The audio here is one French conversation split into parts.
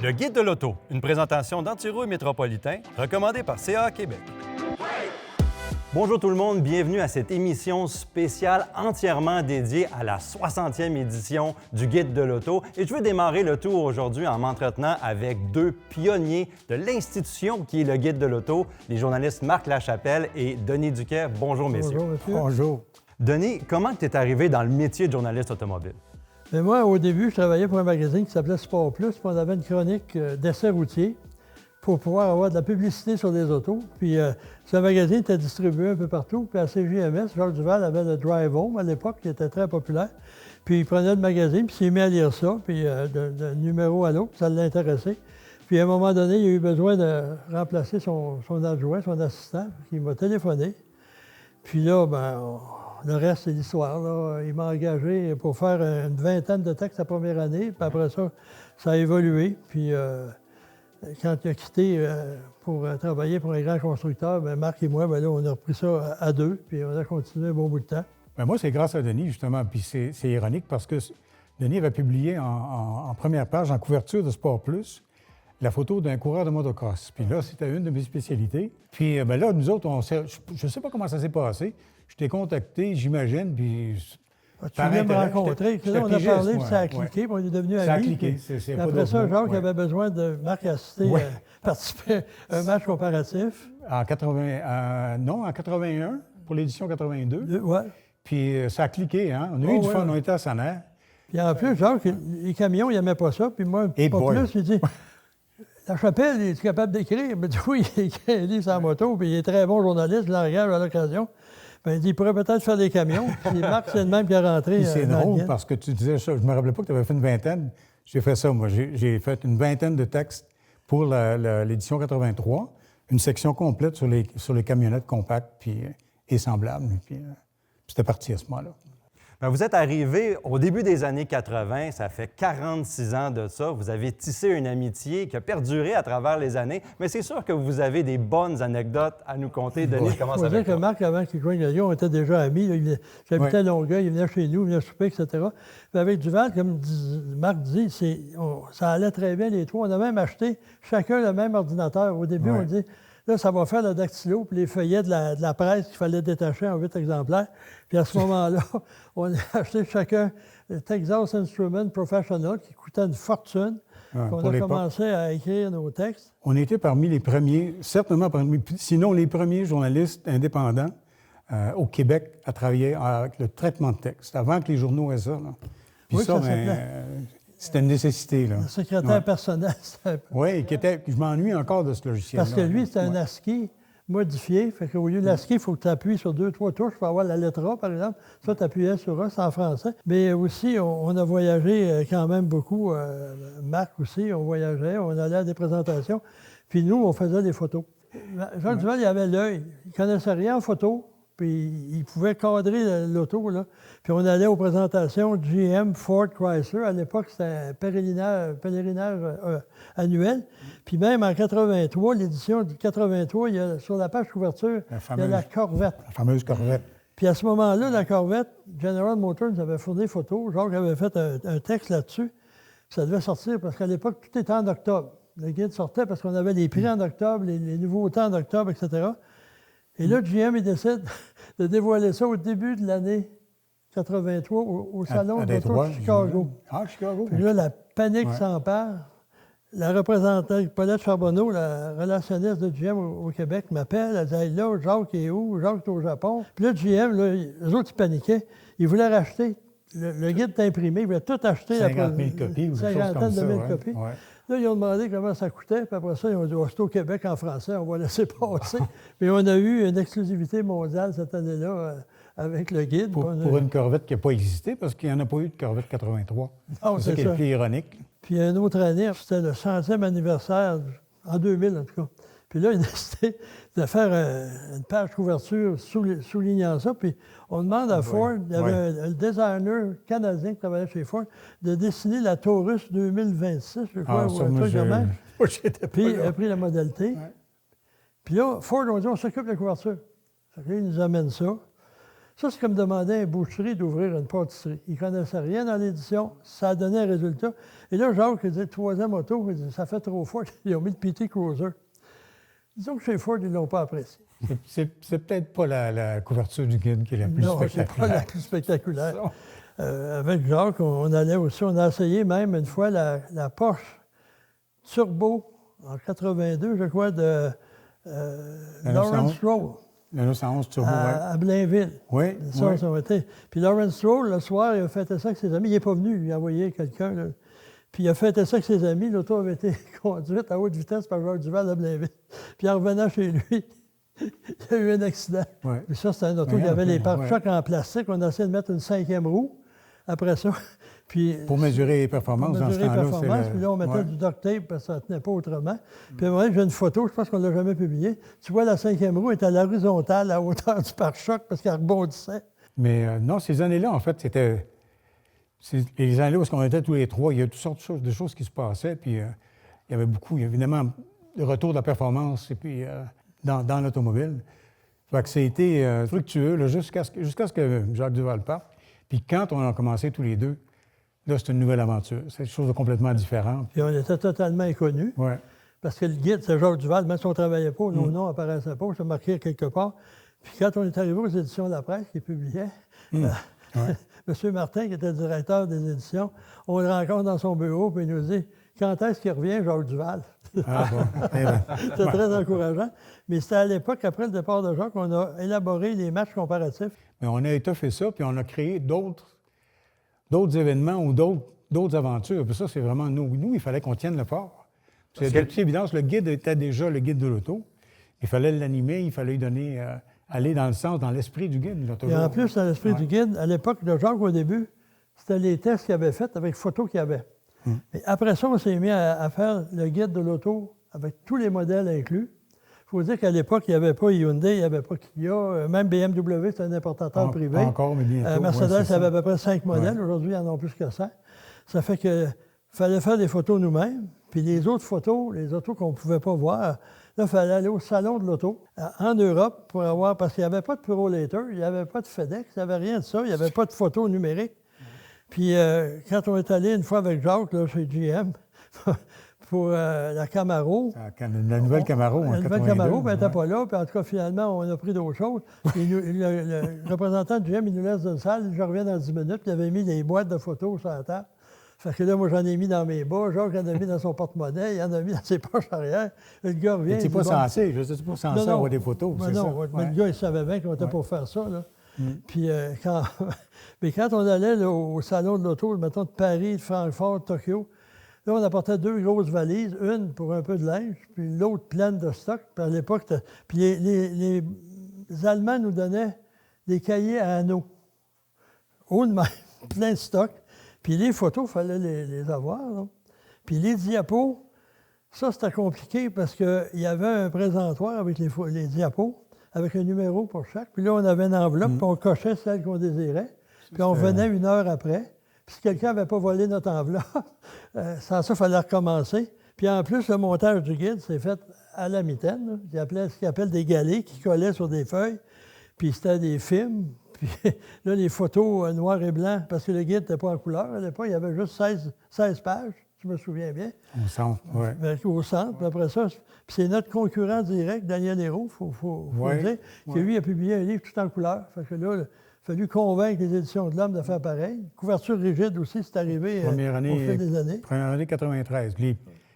Le Guide de l'auto, une présentation d'Antirouille Métropolitain, recommandée par CA Québec. Bonjour tout le monde, bienvenue à cette émission spéciale entièrement dédiée à la 60e édition du Guide de l'auto. Et je veux démarrer le tour aujourd'hui en m'entretenant avec deux pionniers de l'institution qui est le Guide de l'auto, les journalistes Marc Lachapelle et Denis Duquet. Bonjour messieurs. Bonjour monsieur. Bonjour. Denis, comment tu es arrivé dans le métier de journaliste automobile? Mais moi, au début, je travaillais pour un magazine qui s'appelait Sport Plus, puis on avait une chronique d'essais routiers pour pouvoir avoir de la publicité sur des autos. Puis ce magazine était distribué un peu partout. Puis à CJMS, Jacques Duval avait le Drive Home à l'époque, qui était très populaire. Puis il prenait le magazine, puis il s'est mis à lire ça, puis d'un numéro à l'autre, ça l'intéressait. Puis à un moment donné, il a eu besoin de remplacer son adjoint, son assistant, qui m'a téléphoné. Puis là, le reste, c'est l'histoire, là. Il m'a engagé pour faire une vingtaine de textes la première année. Puis après ça, ça a évolué. Puis quand il a quitté pour travailler pour un grand constructeur, Marc et moi, là, on a repris ça à deux. Puis on a continué un bon bout de temps. Moi, c'est grâce à Denis, justement. Puis c'est ironique parce que Denis avait publié en première page, en couverture de Sport Plus, la photo d'un coureur de motocross. Puis là, c'était une de mes spécialités. Puis là, nous autres, je ne sais pas comment ça s'est passé. Je t'ai contacté, j'imagine, puis... Tu viens me rencontrer. Là, on a parlé, puis ça a cliqué, puis on est devenus amis. Ça a cliqué, c'est après ça, Jacques avait besoin de Marc à assister, participer à un match comparatif. En 81, pour l'édition 82. Oui. Puis ça a cliqué, hein? On a eu du fun, on était à Sanaire. Puis en plus, Jacques, les camions, il n'aimait pas ça. Puis moi, pas plus, il dit... Lachapelle, es-tu capable d'écrire? Il me dit oui, il écrit un livre sur la moto, puis il est très bon journaliste, je l'engage à l'occasion. Il dit, il pourrait peut-être faire des camions. Puis Marc, c'est le même qui est rentré. C'est drôle parce que tu disais ça. Je ne me rappelais pas que tu avais fait une vingtaine. J'ai fait ça, moi. J'ai fait une vingtaine de textes pour l'édition 83, une section complète sur les camionnettes compactes et semblables. Puis c'était parti à ce moment-là. Vous êtes arrivé au début des années 80, ça fait 46 ans de ça. Vous avez tissé une amitié qui a perduré à travers les années, mais c'est sûr que vous avez des bonnes anecdotes à nous conter. Denis, comment ça va? Il faut dire que Marc, avant qu'il joigne le Lyon, on était déjà amis. J'habitais à Longueuil, il venait chez nous, il venait souper, etc. Puis avec Duval, comme Marc dit, ça allait très bien les trois. On a même acheté chacun le même ordinateur. Au début, on dit... Là, ça va faire le dactylo puis les feuillets de la presse qu'il fallait détacher en 8 exemplaires. Puis à ce moment-là, on a acheté chacun le Texas Instruments Professional qui coûtait une fortune. On a commencé à écrire nos textes. On était parmi les premiers, certainement sinon les premiers journalistes indépendants au Québec à travailler avec le traitement de texte, avant que les journaux aient ça. Là. Puis ça c'était une nécessité. Là. Le secrétaire personnel. Oui, je m'ennuie encore de ce logiciel. Parce que lui, c'est un ASCII modifié. Fait qu'au lieu de l'ASCII, il faut que tu appuies sur 2-3 touches pour avoir la lettre A, par exemple. Ça, tu appuyais sur A, c'est en français. Mais aussi, on a voyagé quand même beaucoup. Marc aussi, on voyageait, on allait à des présentations. Puis nous, on faisait des photos. Jacques Duval, il avait l'œil. Il ne connaissait rien en photo. Puis il pouvait cadrer l'auto, là. Puis on allait aux présentations GM, Ford, Chrysler. À l'époque, c'était un pèlerinage annuel. Puis même en 83, l'édition du 83, sur la page couverture, il y a la Corvette. La fameuse Corvette. Puis à ce moment-là, la Corvette, General Motors nous avait fourni des photos. Jacques avait fait un texte là-dessus. Ça devait sortir parce qu'à l'époque, tout était en octobre. Le guide sortait parce qu'on avait les prix en octobre, les nouveautés en octobre, etc. Et là, GM, il décide de dévoiler ça au début de l'année 83 au Salon de l'Auto de Chicago. Ah, Chicago. Puis là, la panique s'empare. La représentante, Paulette Charbonneau, la relationniste de GM au Québec, m'appelle. Elle dit hey, là, Jacques est où? Jacques est au Japon. Puis là, GM, eux autres, ils paniquaient. Ils voulaient racheter. Le guide est imprimé. Ils voulaient tout acheter. 50 000 copies ou quelque chose comme ça. 50 000 copies. Ouais. Là, ils ont demandé comment ça coûtait, puis après ça, ils ont dit c'est au Québec en français, on va laisser passer. Mais on a eu une exclusivité mondiale cette année-là avec le guide. Pour une Corvette qui n'a pas existé, parce qu'il n'y en a pas eu de Corvette 83. Non, c'est ça qui est le plus ironique. Puis une autre année, c'était le 100e anniversaire, en 2000 en tout cas. Puis là, il a décidé de faire une page couverture soulignant ça. Puis on demande à Ford, il y avait un designer canadien qui travaillait chez Ford, de dessiner la Taurus 2026, je crois, ou un truc de même. Puis il a pris la modalité. Ouais. Puis là, Ford, on dit, on s'occupe de la couverture. Fait que là, il nous amène ça. Ça, c'est comme demander à une boucherie d'ouvrir une pâtisserie. Ils ne connaissaient rien dans l'édition, ça a donné un résultat. Et là, Jacques, il dit, troisième auto, il dit, ça fait trop fort, ils ont mis le PT Cruiser. Disons que chez Ford, ils ne l'ont pas apprécié. C'est peut-être pas la couverture du guide qui est la plus spectaculaire. Non, c'est pas la plus spectaculaire. Avec Jacques, on allait aussi, on a essayé même une fois la Porsche Turbo en 82, je crois, de Lawrence Stroll. Le 911 Turbo, à Blainville. Oui, ça a été. Puis Lawrence Stroll, le soir, il a fêté ça avec ses amis. Il n'est pas venu, il a envoyé quelqu'un. Là. Puis il a fêté ça avec ses amis. L'auto avait été conduite à haute vitesse par Jacques Duval à Blainville. Puis en revenant chez lui, il y a eu un accident. Ouais. Puis ça, c'était un auto qui avait les pare-chocs en plastique. On a essayé de mettre une 5e roue après ça. Puis, pour mesurer les performances dans ce temps-là. Puis là, on mettait du duct tape parce que ça ne tenait pas autrement. Puis à un moment, j'ai une photo, je pense qu'on ne l'a jamais publiée. Tu vois, la 5e roue est à l'horizontale, à hauteur du pare-choc, parce qu'elle rebondissait. Mais non, ces années-là, en fait, c'était... Les années où on était tous les trois, il y a toutes sortes de choses qui se passaient. Puis il y avait beaucoup, évidemment, le retour de la performance et puis, dans l'automobile. Fait que ça a été fructueux là, jusqu'à ce que Jacques Duval parte. Puis quand on a commencé tous les deux, là, c'est une nouvelle aventure. C'est quelque chose de complètement différent. Puis on était totalement inconnus. Oui. Parce que le guide, c'est Jacques Duval. Même si on ne travaillait pas, nos noms n'apparaissaient pas. Je marqué quelque part. Puis quand on est arrivé aux éditions de la presse qui publiaient, M. Martin, qui était directeur des éditions, on le rencontre dans son bureau et il nous dit « Quand est-ce qu'il revient, Jacques Duval? » Ah bon? C'était très encourageant. Mais c'était à l'époque, après le départ de Jacques, qu'on a élaboré les matchs comparatifs. Mais on a étoffé ça, puis on a créé d'autres événements ou d'autres aventures. Puis ça, c'est vraiment nous. Il fallait qu'on tienne le fort. C'est de toute évidence, le guide était déjà le guide de l'auto. Il fallait l'animer, il fallait lui donner, aller dans le sens, dans l'esprit du guide. Et en plus, dans l'esprit du guide, à l'époque de Jacques, au début, c'était les tests qu'il avait faits avec photos qu'il y avait. Et après ça, on s'est mis à faire le guide de l'auto avec tous les modèles inclus. Il faut dire qu'à l'époque, il n'y avait pas Hyundai, il n'y avait pas Kia, même BMW, c'était un importateur privé. Encore, mais bientôt. Mercedes avait à peu près 5 modèles. Aujourd'hui, ils en ont plus que 100. Ça fait qu'il fallait faire des photos nous-mêmes. Puis les autres photos, les autos qu'on ne pouvait pas voir, là, il fallait aller au salon de l'auto en Europe pour avoir... Parce qu'il n'y avait pas de Purolator, il n'y avait pas de FedEx, il n'y avait rien de ça, il n'y avait pas de photos numériques. Puis quand on est allé une fois avec Jacques, là, chez GM, pour la Camaro. La nouvelle Camaro, en 82. La nouvelle Camaro, puis elle n'était pas là. Puis en tout cas, finalement, on a pris d'autres choses. Puis le représentant du GM, il nous laisse dans la salle. Je reviens dans 10 minutes. Puis il avait mis des boîtes de photos sur la table. Fait que là, moi, j'en ai mis dans mes bas. Jacques en a mis dans son porte-monnaie. Il en a mis dans ses poches arrière. Le gars revient. Mais tu n'es pas censé. Je ne suis pas censé avoir des photos. Mais non, mais le gars, il savait bien qu'on était pour faire ça. Là. Puis mais quand on allait là, au salon de l'auto, mettons de Paris, de Francfort, de Tokyo, là, on apportait 2 grosses valises, une pour un peu de linge, puis l'autre pleine de stock. Puis à l'époque, puis les Allemands nous donnaient des cahiers à anneaux, haut de même, plein de stock. Puis les photos, il fallait les avoir. Là. Puis les diapos, ça, c'était compliqué parce qu'il y avait un présentoir avec les diapos, avec un numéro pour chaque. Puis là, on avait une enveloppe, puis on cochait celle qu'on désirait. Puis on revenait 1 heure après. Puis si quelqu'un n'avait pas volé notre enveloppe, sans ça, il fallait recommencer. Puis en plus, le montage du guide, c'est fait à la mitaine. Ce qu'ils appellent des galets qui collaient sur des feuilles. Puis c'était des films. Puis là, les photos noir et blanc, parce que le guide n'était pas en couleur. À l'époque, il y avait juste 16 pages, je me souviens bien. Au centre, oui. Au centre. Puis après ça, puis c'est notre concurrent direct, Daniel Hérault, il faut dire, qui lui a publié un livre tout en couleur. Fait que là, il a fallu convaincre les éditions de l'Homme de faire pareil. Couverture rigide aussi, c'est arrivé au fil des années. Première année 93.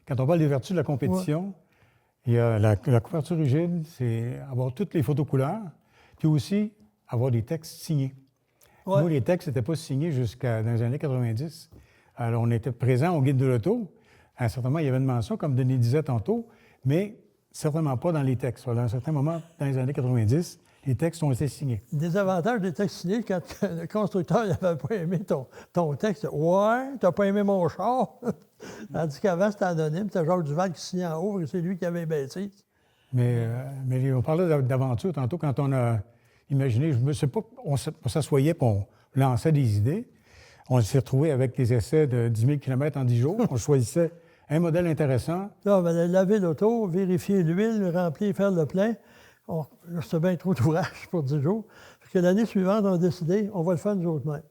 Quand on parle des vertus de la compétition, il y a la couverture rigide, c'est avoir toutes les photos couleurs, puis aussi avoir des textes signés. Nous, les textes n'étaient pas signés jusqu'à dans les années 90. Alors, on était présents au guide de l'auto. À un certain moment, il y avait une mention, comme Denis disait tantôt, mais certainement pas dans les textes. Alors, à un certain moment, dans les années 90, les textes ont été signés. Des avantages des textes signés, quand le constructeur n'avait pas aimé ton texte, « Ouais, t'as pas aimé mon char! » Tandis qu'avant, c'était anonyme, c'était Jacques Duval qui signait en haut, et c'est lui qui avait bêtise. Mais on parlait d'aventure tantôt, quand on a imaginé, je ne sais pas, on s'assoyait et on lançait des idées. On s'est retrouvé avec des essais de 10 000 km en 10 jours. On choisissait un modèle intéressant. Là, on allait laver l'auto, vérifier l'huile, remplir, faire le plein. Là, c'était bien trop d'ouvrage pour 10 jours. Parce que l'année suivante, on a décidé, on va le faire nous autres mêmes.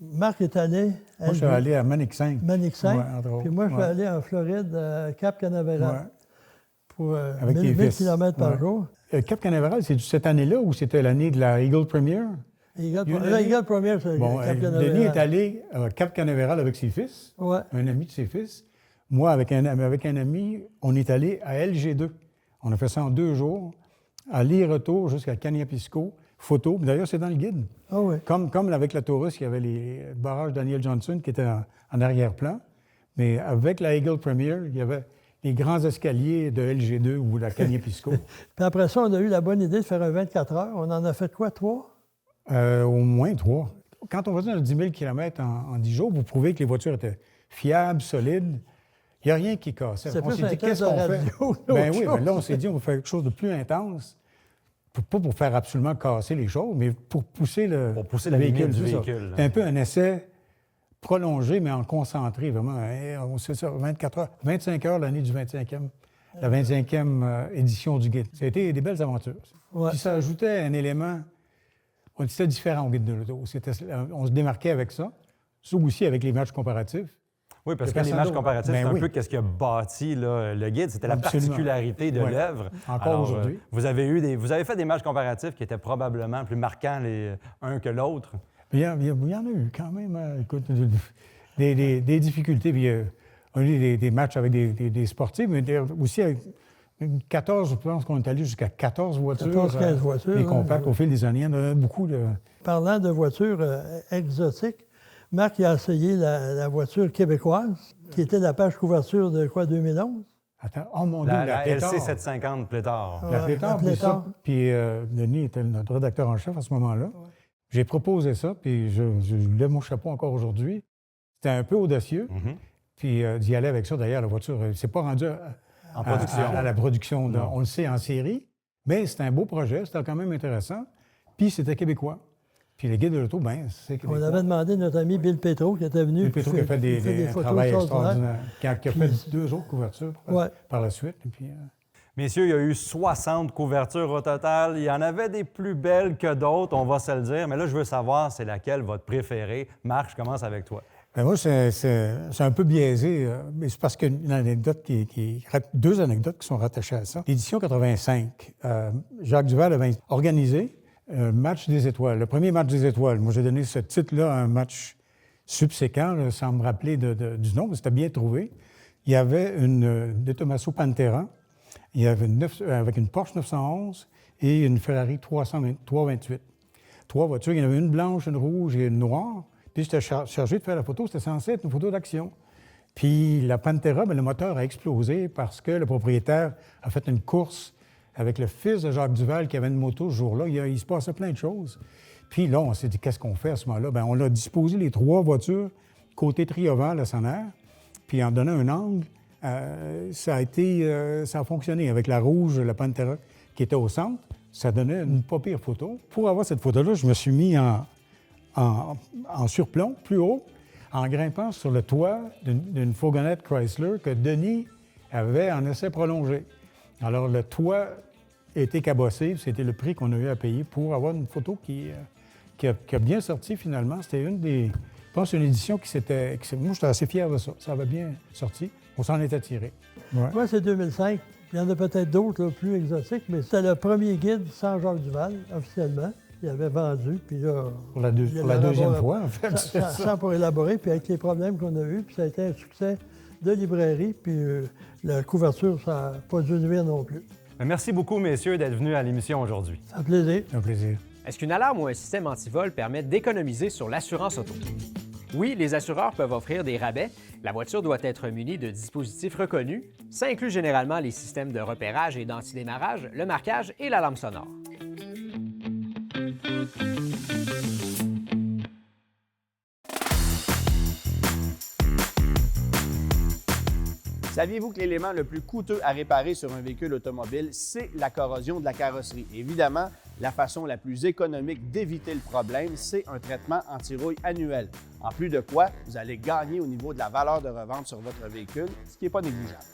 Marc est allé... Moi, je suis allé à Manic 5. Manic 5. Ouais, entre autres. Puis moi, je suis Ouais. allé en Floride, à Cap Canaveral, Ouais. pour Avec 1000 tes fils. km par Ouais. jour. Cap Canaveral, c'est cette année-là ou c'était l'année de la Eagle Premier? Eagle Premier, c'est Bon, Cap Canaveral. Denis est allé à Cap Canaveral avec ses fils, Ouais. un ami de ses fils. Moi, avec un ami, on est allé à LG2. On a fait ça en 2 jours, aller-retour jusqu'à Caniapisco, photo. D'ailleurs, c'est dans le guide. Ah oui. Comme avec la Taurus, il y avait les barrages Daniel Johnson qui étaient en arrière-plan. Mais avec la Eagle Premier, il y avait les grands escaliers de LG2 ou la Caniapisco. Puis après ça, on a eu la bonne idée de faire un 24 heures. On en a fait quoi, 3? Au moins 3. Quand on va dire 10 000 km en 10 jours, vous prouvez que les voitures étaient fiables, solides. Il n'y a rien qui cassait. C'est On plus s'est un dit, test qu'est-ce de qu'on fait? radio, Ben autre oui, chose. mais là, on s'est dit, on va faire quelque chose de plus intense. Pas pour faire absolument casser les choses, mais pour pousser le Pour pousser la limite du c'est ça. véhicule. C'est un peu un essai prolongé, mais en concentré, vraiment. On sait ça, 24 heures, 25 heures l'année du 25e, la 25e édition du guide. Ça a été des belles aventures. Ouais. Puis ça ajoutait un élément. On était différent au guide de l'auto. On se démarquait avec ça. Ça aussi avec les matchs comparatifs. Oui, parce Le que les personne matchs d'autre. comparatifs, Ben c'est un oui. peu qu'est-ce qui a bâti là, le guide. C'était la Absolument. particularité de Ouais. l'œuvre. Encore Alors, aujourd'hui. vous avez fait des matchs comparatifs qui étaient probablement plus marquants un que l'autre. Il y en a eu quand même, écoute, des difficultés. Puis, on a eu des matchs avec des sportifs, mais aussi avec 14, je pense qu'on est allé jusqu'à 14 voitures. 14-15 voitures, Les hein. compacts au fil des années. Il y en a beaucoup de... Parlant de voitures exotiques, Marc il a essayé la voiture québécoise, qui était la page couverture de quoi, 2011? Attends, oh mon Dieu, La Pléthore. LC750 Pléthore. La Ouais, Pléthore, la puis Pléthore. ça. Puis Denis était notre rédacteur en chef à ce moment-là. J'ai proposé ça, puis je lève mon chapeau encore aujourd'hui. C'était un peu audacieux. Mhm. Puis d'y aller avec ça, d'ailleurs, la voiture, c'est pas rendu En production. à la production, Non. on le sait, en série. Mais c'était un beau projet, c'était quand même intéressant. Puis c'était québécois. Puis le guide de l'auto, bien, c'est On québécois. avait demandé à notre ami Bill Petro qui était venu. Bill Petro qui a fait un photos travail extraordinaires. extraordinaire, qui a fait 2 autres couvertures Ouais. par la suite. Et puis, Messieurs, il y a eu 60 couvertures au total. Il y en avait des plus belles que d'autres, on va se le dire. Mais là, je veux savoir, c'est laquelle votre préférée. Marc, je commence avec toi. ben moi, c'est un peu biaisé, mais c'est parce qu'il y a une anecdote deux anecdotes qui sont rattachées à ça. L'édition 85, Jacques Duval avait organisé un match des étoiles, le premier match des étoiles. Moi, j'ai donné ce titre-là à un match subséquent, là, sans me rappeler du nom, mais c'était bien trouvé. Il y avait une De Tomaso Pantera, il y avait avec une Porsche 911 et une Ferrari 328. 3 voitures, il y en avait une blanche, une rouge et une noire. Puis j'étais chargé de faire la photo, c'était censé être une photo d'action. Puis la Pantera, bien, le moteur a explosé parce que le propriétaire a fait une course avec le fils de Jacques Duval qui avait une moto ce jour-là. Il se passait plein de choses. Puis là, on s'est dit, qu'est-ce qu'on fait à ce moment-là? Bien, on a disposé les 3 voitures côté trioval à Sonner, puis en donnant un angle, ça a fonctionné. Avec la rouge, la Pantera qui était au centre, ça donnait une pas pire photo. Pour avoir cette photo-là, je me suis mis en surplomb, plus haut, en grimpant sur le toit d'une fourgonnette Chrysler que Denis avait en essai prolongé. Alors, le toit était cabossé, c'était le prix qu'on a eu à payer pour avoir une photo qui a bien sorti finalement. C'était je pense, une édition moi, j'étais assez fier de ça. Ça avait bien sorti. On s'en était tiré. Ouais. Moi, c'est 2005. Il y en a peut-être d'autres là, plus exotiques, mais c'était le premier guide sans Jacques Duval, officiellement. Il avait vendu, puis là... Pour la deuxième fois, en fait. c'est ça. Sans pour élaborer, puis avec les problèmes qu'on a eus, puis ça a été un succès de librairie, puis la couverture, ça n'a pas dû nuire non plus. Merci beaucoup, messieurs, d'être venus à l'émission aujourd'hui. Ça fait plaisir. C'est un plaisir. Est-ce qu'une alarme ou un système antivol permet d'économiser sur l'assurance auto? Oui, les assureurs peuvent offrir des rabais. La voiture doit être munie de dispositifs reconnus. Ça inclut généralement les systèmes de repérage et d'antidémarrage, le marquage et l'alarme sonore. Saviez-vous que l'élément le plus coûteux à réparer sur un véhicule automobile, c'est la corrosion de la carrosserie? Évidemment, la façon la plus économique d'éviter le problème, c'est un traitement anti-rouille annuel. En plus de quoi, vous allez gagner au niveau de la valeur de revente sur votre véhicule, ce qui n'est pas négligeable.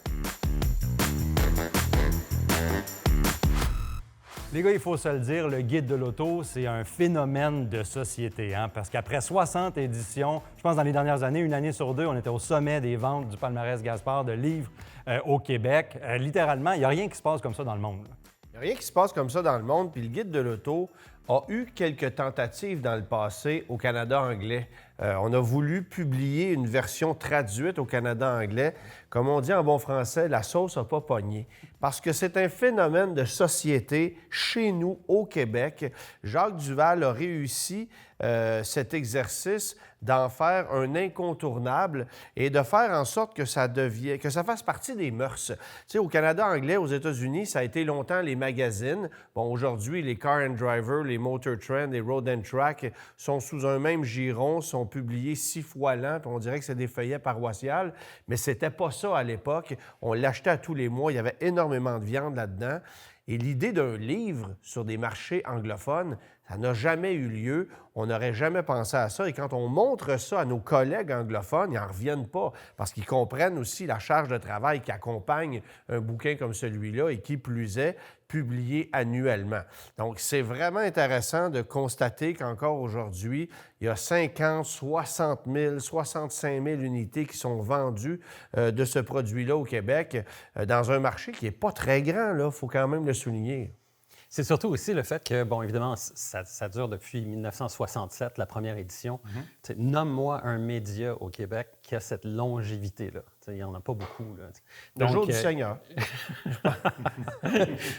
Les gars, il faut se le dire, le guide de l'auto, c'est un phénomène de société, hein, parce qu'après 60 éditions, je pense dans les dernières années, une année sur deux, on était au sommet des ventes du palmarès Gaspard de livres au Québec. Littéralement, il n'y a rien qui se passe comme ça dans le monde. Il n'y a rien qui se passe comme ça dans le monde, puis le guide de l'auto a eu quelques tentatives dans le passé au Canada anglais. On a voulu publier une version traduite au Canada anglais. Comme on dit en bon français, la sauce n'a pas pogné. Parce que c'est un phénomène de société chez nous, au Québec. Jacques Duval a réussi cet exercice d'en faire un incontournable et de faire en sorte que ça fasse partie des mœurs. Tu sais, au Canada anglais, aux États-Unis, ça a été longtemps les magazines. Bon, aujourd'hui, les Car and Driver, les Motor Trend, les Road and Track sont sous un même giron, sont publiés 6 fois l'an, puis on dirait que c'est des feuillets paroissiales, mais c'était pas ça à l'époque. On l'achetait à tous les mois, il y avait énormément de viande là-dedans. Et l'idée d'un livre sur des marchés anglophones, ça n'a jamais eu lieu. On n'aurait jamais pensé à ça. Et quand on montre ça à nos collègues anglophones, ils n'en reviennent pas parce qu'ils comprennent aussi la charge de travail qui accompagne un bouquin comme celui-là et qui plus est, publié annuellement. Donc, c'est vraiment intéressant de constater qu'encore aujourd'hui, il y a 50, 60 000, 65 000 unités qui sont vendues de ce produit-là au Québec dans un marché qui n'est pas très grand, là, il faut quand même le souligner. C'est surtout aussi le fait que, bon, évidemment, ça dure depuis 1967, la première édition. Nomme-moi un média au Québec qui a cette longévité-là. Il n'y en a pas beaucoup. Là. Le jour du Seigneur.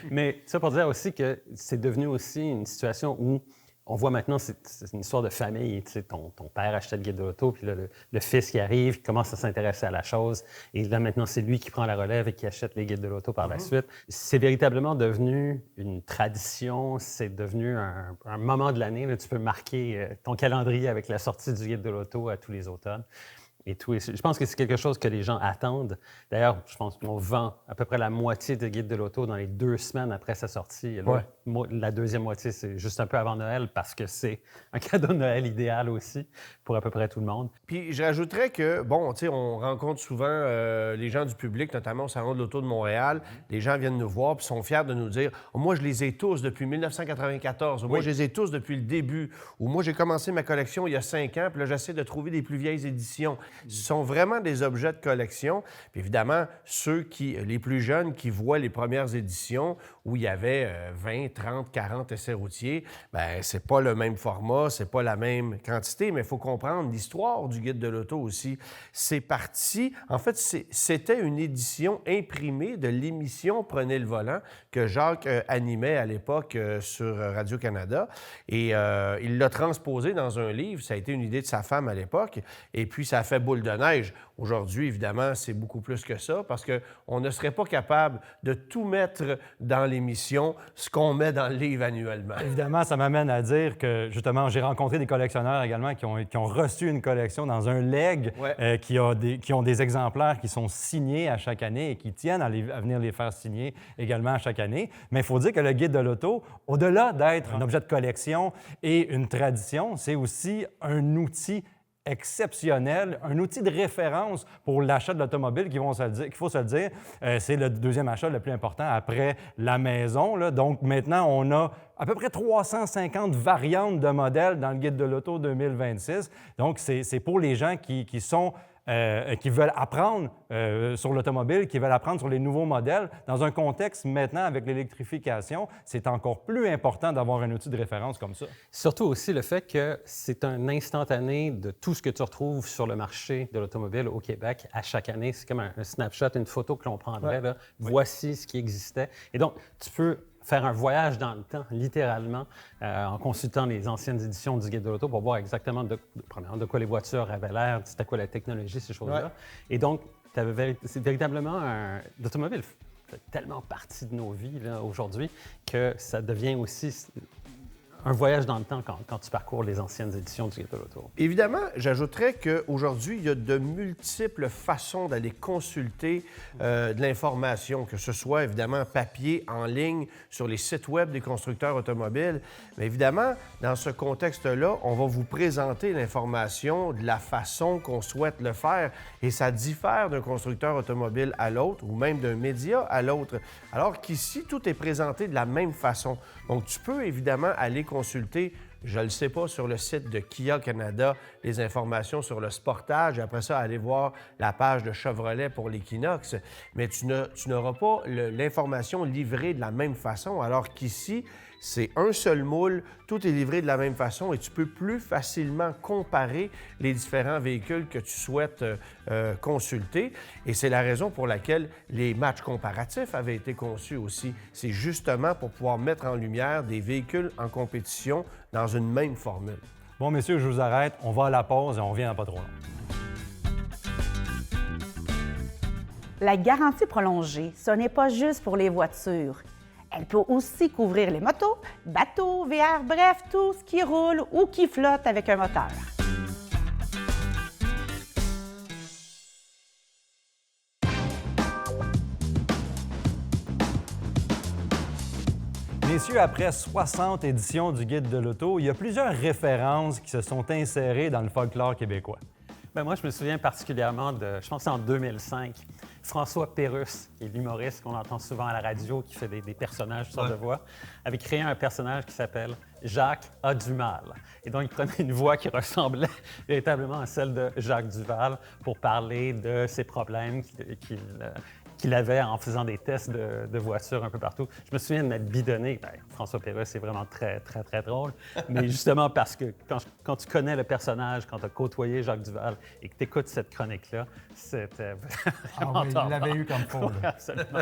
Mais ça pour dire aussi que c'est devenu aussi une situation où on voit maintenant, c'est une histoire de famille. Ton père achetait le guide de l'auto, puis là, le fils qui arrive, qui commence à s'intéresser à la chose. Et là, maintenant, c'est lui qui prend la relève et qui achète les guides de l'auto par la suite. C'est véritablement devenu une tradition. C'est devenu un moment de l'année. Là, tu peux marquer ton calendrier avec la sortie du guide de l'auto à tous les automnes. Et tout. Et je pense que c'est quelque chose que les gens attendent. D'ailleurs, je pense qu'on vend à peu près la moitié des guides de l'auto dans les 2 semaines après sa sortie. La deuxième moitié, c'est juste un peu avant Noël parce que c'est un cadeau de Noël idéal aussi pour à peu près tout le monde. Puis je rajouterais que, bon, tu sais, on rencontre souvent les gens du public, notamment au Salon de l'Auto de Montréal. Les gens viennent nous voir puis sont fiers de nous dire « Moi, je les ai tous depuis 1994. » Moi, je les ai tous depuis le début. Ou « Moi, j'ai commencé ma collection il y a 5 ans, puis là, j'essaie de trouver des plus vieilles éditions. » Ce sont vraiment des objets de collection. Puis évidemment, les plus jeunes qui voient les premières éditions où il y avait 20, 30, 40 essais routiers, bien, c'est pas le même format, c'est pas la même quantité, mais il faut comprendre l'histoire du guide de l'auto aussi. C'est parti, en fait, c'était une édition imprimée de l'émission Prenez le volant que Jacques animait à l'époque sur Radio-Canada. Et il l'a transposé dans un livre. Ça a été une idée de sa femme à l'époque. Et puis, ça a fait boule de neige. Aujourd'hui, évidemment, c'est beaucoup plus que ça parce qu'on ne serait pas capable de tout mettre dans l'émission, ce qu'on met dans le livre annuellement. Évidemment, ça m'amène à dire que, justement, j'ai rencontré des collectionneurs également qui ont reçu une collection dans un leg, qui ont des exemplaires qui sont signés à chaque année et qui tiennent à venir les faire signer également à chaque année. Mais il faut dire que le guide de l'auto, au-delà d'être un objet de collection et une tradition, c'est aussi un outil exceptionnel, un outil de référence pour l'achat de l'automobile, qu'il faut se le dire. C'est le deuxième achat le plus important après la maison. Là. Donc maintenant, on a à peu près 350 variantes de modèles dans le guide de l'auto 2026. Donc c'est pour les gens qui veulent apprendre sur l'automobile, qui veulent apprendre sur les nouveaux modèles. Dans un contexte maintenant avec l'électrification, c'est encore plus important d'avoir un outil de référence comme ça. Surtout aussi le fait que c'est un instantané de tout ce que tu retrouves sur le marché de l'automobile au Québec à chaque année. C'est comme un snapshot, une photo que l'on prendrait. Là. Voici ce qui existait. Et donc, tu peux faire un voyage dans le temps, littéralement, en consultant les anciennes éditions du Guide de l'auto pour voir exactement de quoi les voitures avaient l'air, c'était quoi la technologie, ces choses-là. Et donc, c'est véritablement l'automobile fait tellement partie de nos vies là, aujourd'hui que ça devient aussi un voyage dans le temps quand tu parcours les anciennes éditions du Guide de l'auto. Évidemment, j'ajouterais qu'aujourd'hui, il y a de multiples façons d'aller consulter de l'information, que ce soit évidemment papier, en ligne, sur les sites web des constructeurs automobiles. Mais évidemment, dans ce contexte-là, on va vous présenter l'information de la façon qu'on souhaite le faire et ça diffère d'un constructeur automobile à l'autre ou même d'un média à l'autre. Alors qu'ici, tout est présenté de la même façon. Donc, tu peux évidemment aller consulter, je ne le sais pas, sur le site de Kia Canada, les informations sur le Sportage. Après ça, aller voir la page de Chevrolet pour l'Equinox. Mais tu n'auras pas l'information livrée de la même façon, alors qu'ici, c'est un seul moule, tout est livré de la même façon et tu peux plus facilement comparer les différents véhicules que tu souhaites consulter. Et c'est la raison pour laquelle les matchs comparatifs avaient été conçus aussi. C'est justement pour pouvoir mettre en lumière des véhicules en compétition dans une même formule. Bon, messieurs, je vous arrête. On va à la pause et on revient dans pas trop long. La garantie prolongée, ce n'est pas juste pour les voitures. Elle peut aussi couvrir les motos, bateaux, VR, bref, tout ce qui roule ou qui flotte avec un moteur. Messieurs, après 60 éditions du Guide de l'auto, il y a plusieurs références qui se sont insérées dans le folklore québécois. Bien, moi, je me souviens particulièrement de, je pense que c'est en 2005, François Pérusse, qui est l'humoriste qu'on entend souvent à la radio, qui fait des personnages sur de voix, avait créé un personnage qui s'appelle Jacques a du mal. Et donc, il prenait une voix qui ressemblait véritablement à celle de Jacques Duval pour parler de ses problèmes qu'il avait en faisant des tests de voitures un peu partout. Je me souviens de m'être bidonné. Bien, François Pérusse, c'est vraiment très, très, très drôle. Mais justement parce que quand tu connais le personnage, quand tu as côtoyé Jacques Duval et que tu écoutes cette chronique-là, c'était vraiment il l'avait eu comme faux. Oui, absolument.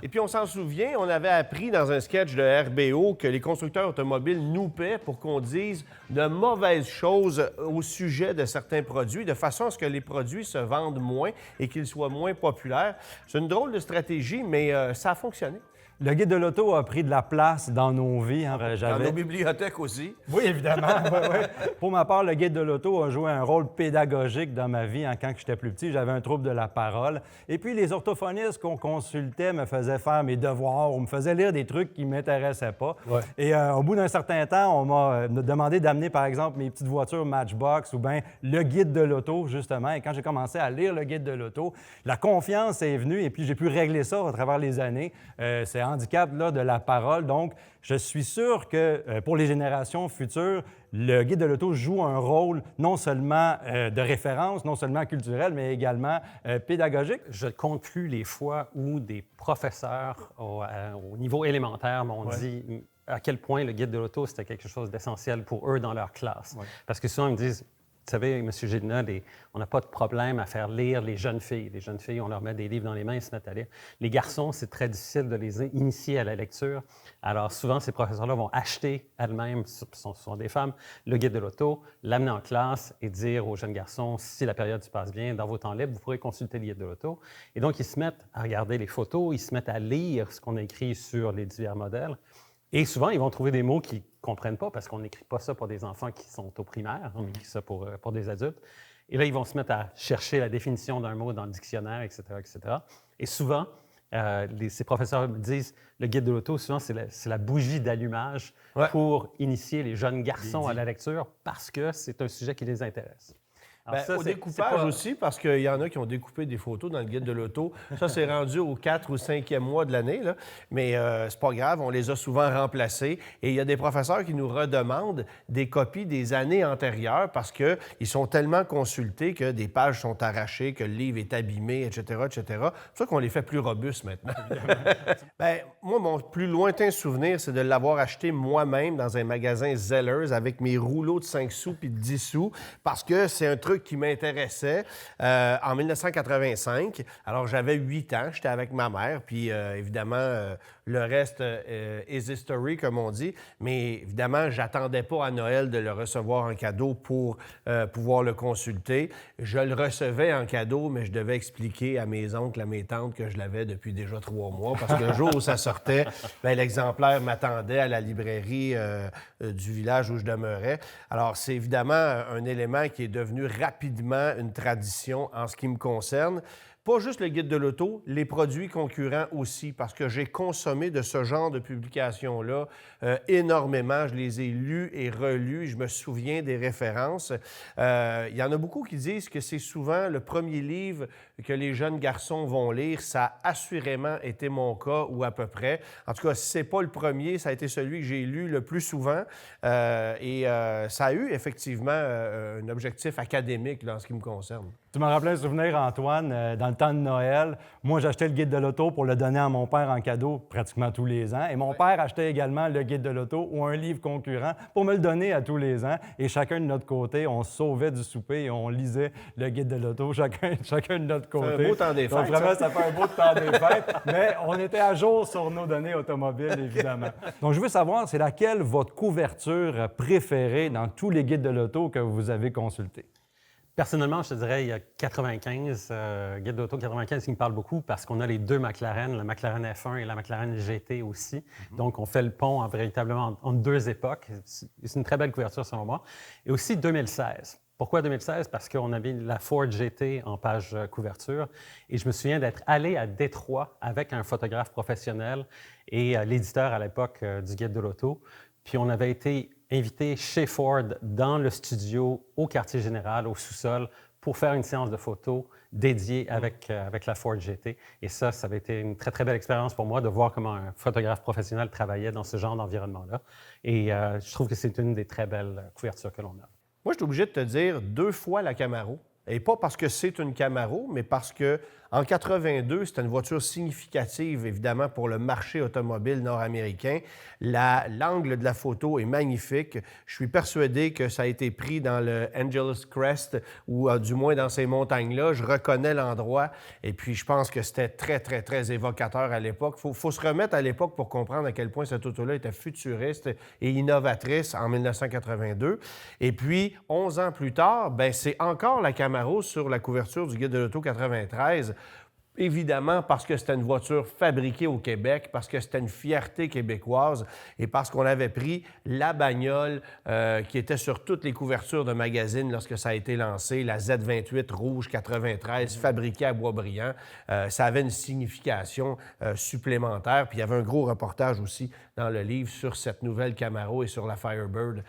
Et puis, on s'en souvient, on avait appris dans un sketch de RBO que les constructeurs automobiles nous paient pour qu'on dise de mauvaises choses au sujet de certains produits, de façon à ce que les produits se vendent moins et qu'ils soient moins populaires. C'est une drôle de stratégie, mais ça a fonctionné. Le Guide de l'auto a pris de la place dans nos vies. Hein. Dans nos bibliothèques aussi. Oui, évidemment. Ouais. Pour ma part, le Guide de l'auto a joué un rôle pédagogique dans ma vie. Hein. Quand j'étais plus petit, j'avais un trouble de la parole. Et puis, les orthophonistes qu'on consultait me faisaient faire mes devoirs ou me faisaient lire des trucs qui ne m'intéressaient pas. Ouais. Et au bout d'un certain temps, on m'a demandé d'amener, par exemple, mes petites voitures Matchbox ou bien le Guide de l'auto, justement. Et quand j'ai commencé à lire le Guide de l'auto, la confiance est venue et puis j'ai pu régler ça à travers les années. C'est handicap là, de la parole. Donc, je suis sûr que pour les générations futures, le Guide de l'auto joue un rôle non seulement de référence, non seulement culturel, mais également pédagogique. Je conclus les fois où des professeurs au niveau élémentaire m'ont dit à quel point le Guide de l'auto, c'était quelque chose d'essentiel pour eux dans leur classe. Ouais. Parce que souvent, ils me disent, vous savez, M. Gélinas, on n'a pas de problème à faire lire les jeunes filles. Les jeunes filles, on leur met des livres dans les mains, ils se mettent à lire. Les garçons, c'est très difficile de les initier à la lecture. Alors souvent, ces professeurs-là vont acheter elles-mêmes, ce sont des femmes, le Guide de l'auto, l'amener en classe et dire aux jeunes garçons, si la période se passe bien, dans vos temps libres, vous pourrez consulter le Guide de l'auto. Et donc, ils se mettent à regarder les photos, ils se mettent à lire ce qu'on a écrit sur les divers modèles. Et souvent, ils vont trouver des mots qu'ils ne comprennent pas parce qu'on n'écrit pas ça pour des enfants qui sont au primaire, on écrit ça pour des adultes. Et là, ils vont se mettre à chercher la définition d'un mot dans le dictionnaire, etc., etc. Et souvent, ces professeurs me disent, le Guide de l'auto, souvent, c'est la bougie d'allumage pour initier les jeunes garçons à la lecture parce que c'est un sujet qui les intéresse. Alors, au découpage aussi, parce qu'il y en a qui ont découpé des photos dans le Guide de l'auto. Ça, c'est rendu au 4e ou 5e mois de l'année, là. Mais c'est pas grave, on les a souvent remplacés. Et il y a des professeurs qui nous redemandent des copies des années antérieures parce qu'ils sont tellement consultés que des pages sont arrachées, que le livre est abîmé, etc., etc. C'est pour ça qu'on les fait plus robustes maintenant. Bien, moi, mon plus lointain souvenir, c'est de l'avoir acheté moi-même dans un magasin Zellers avec mes rouleaux de 5 sous puis de 10 sous parce que c'est un truc truc qui m'intéressait en 1985. Alors, j'avais 8 ans, j'étais avec ma mère, puis évidemment, le reste is history, comme on dit. Mais évidemment, j'attendais pas à Noël de le recevoir en cadeau pour pouvoir le consulter. Je le recevais en cadeau, mais je devais expliquer à mes oncles, à mes tantes que je l'avais depuis déjà 3 mois, parce que le jour où ça sortait, bien, l'exemplaire m'attendait à la librairie du village où je demeurais. Alors, c'est évidemment un élément qui est devenu rapidement une tradition en ce qui me concerne. Pas juste le guide de l'auto, les produits concurrents aussi, parce que j'ai consommé de ce genre de publications-là énormément. Je les ai lus et relus. Je me souviens des références. Il y en a beaucoup qui disent que c'est souvent le premier livre que les jeunes garçons vont lire. Ça a assurément été mon cas, ou à peu près. En tout cas, si ce n'est pas le premier, ça a été celui que j'ai lu le plus souvent. Ça a eu effectivement un objectif académique dans ce qui me concerne. Tu m'as rappelé un souvenir, Antoine, dans le temps de Noël. Moi, j'achetais le guide de l'auto pour le donner à mon père en cadeau pratiquement tous les ans. Et mon père achetait également le guide de l'auto ou un livre concurrent pour me le donner à tous les ans. Et chacun de notre côté, on se sauvait du souper et on lisait le guide de l'auto, chacun de notre côté. C'est un beau temps des fêtes. Donc, vraiment, ça fait un beau temps des fêtes. Mais on était à jour sur nos données automobiles, évidemment. Donc, je veux savoir, c'est laquelle votre couverture préférée dans tous les guides de l'auto que vous avez consultés? Personnellement, je te dirais, il y a 95, guide d'auto 95 qui me parle beaucoup parce qu'on a les 2 McLaren, la McLaren F1 et la McLaren GT aussi. Donc, on fait le pont véritablement entre 2 époques. C'est une très belle couverture selon moi. Et aussi 2016. Pourquoi 2016? Parce qu'on avait la Ford GT en page couverture. Et je me souviens d'être allé à Détroit avec un photographe professionnel et l'éditeur à l'époque du guide de l'auto. Puis on avait été invité chez Ford dans le studio au quartier général, au sous-sol, pour faire une séance de photos dédiée avec la Ford GT. Et ça avait été une très, très belle expérience pour moi de voir comment un photographe professionnel travaillait dans ce genre d'environnement-là. Et je trouve que c'est une des très belles couvertures que l'on a. Moi, je suis obligé de te dire 2 fois la Camaro. Et pas parce que c'est une Camaro, mais parce que en 82, c'était une voiture significative, évidemment, pour le marché automobile nord-américain. L'angle de la photo est magnifique. Je suis persuadé que ça a été pris dans le Angeles Crest, ou du moins dans ces montagnes-là. Je reconnais l'endroit. Et puis, je pense que c'était très, très, très évocateur à l'époque. Il faut se remettre à l'époque pour comprendre à quel point cette auto-là était futuriste et innovatrice en 1982. Et puis, 11 ans plus tard, bien, c'est encore la Camaro sur la couverture du Guide de l'Auto 93. Évidemment, parce que c'était une voiture fabriquée au Québec, parce que c'était une fierté québécoise et parce qu'on avait pris la bagnole qui était sur toutes les couvertures de magazines lorsque ça a été lancé, la Z28 rouge 93, fabriquée à Boisbriand. Ça avait une signification supplémentaire. Puis il y avait un gros reportage aussi dans le livre sur cette nouvelle Camaro et sur la Firebird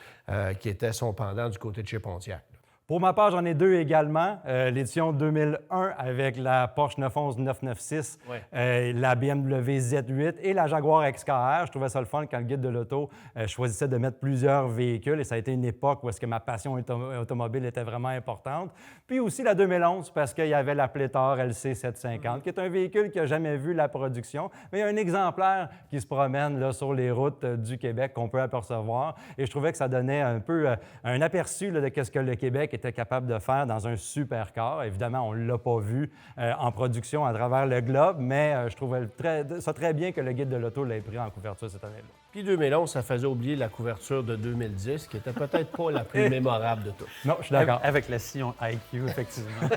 qui était son pendant du côté de chez Pontiac. Pour ma part, j'en ai 2 également. L'édition 2001 avec la Porsche 911 996, la BMW Z8 et la Jaguar XKR. Je trouvais ça le fun quand le guide de l'auto choisissait de mettre plusieurs véhicules et ça a été une époque où est-ce que ma passion automobile était vraiment importante. Puis aussi la 2011 parce qu'il y avait la Pléthore LC 750 qui est un véhicule qui n'a jamais vu la production, mais il y a un exemplaire qui se promène là, sur les routes du Québec qu'on peut apercevoir et je trouvais que ça donnait un peu un aperçu là, de ce que le Québec était capable de faire dans un supercar. Évidemment, on ne l'a pas vu en production à travers le globe, mais je trouvais ça très bien que le guide de l'auto l'ait pris en couverture cette année-là. Puis 2011, ça faisait oublier la couverture de 2010, qui était peut-être pas la plus mémorable de toutes. Non, je suis d'accord. Avec la sillon IQ, effectivement.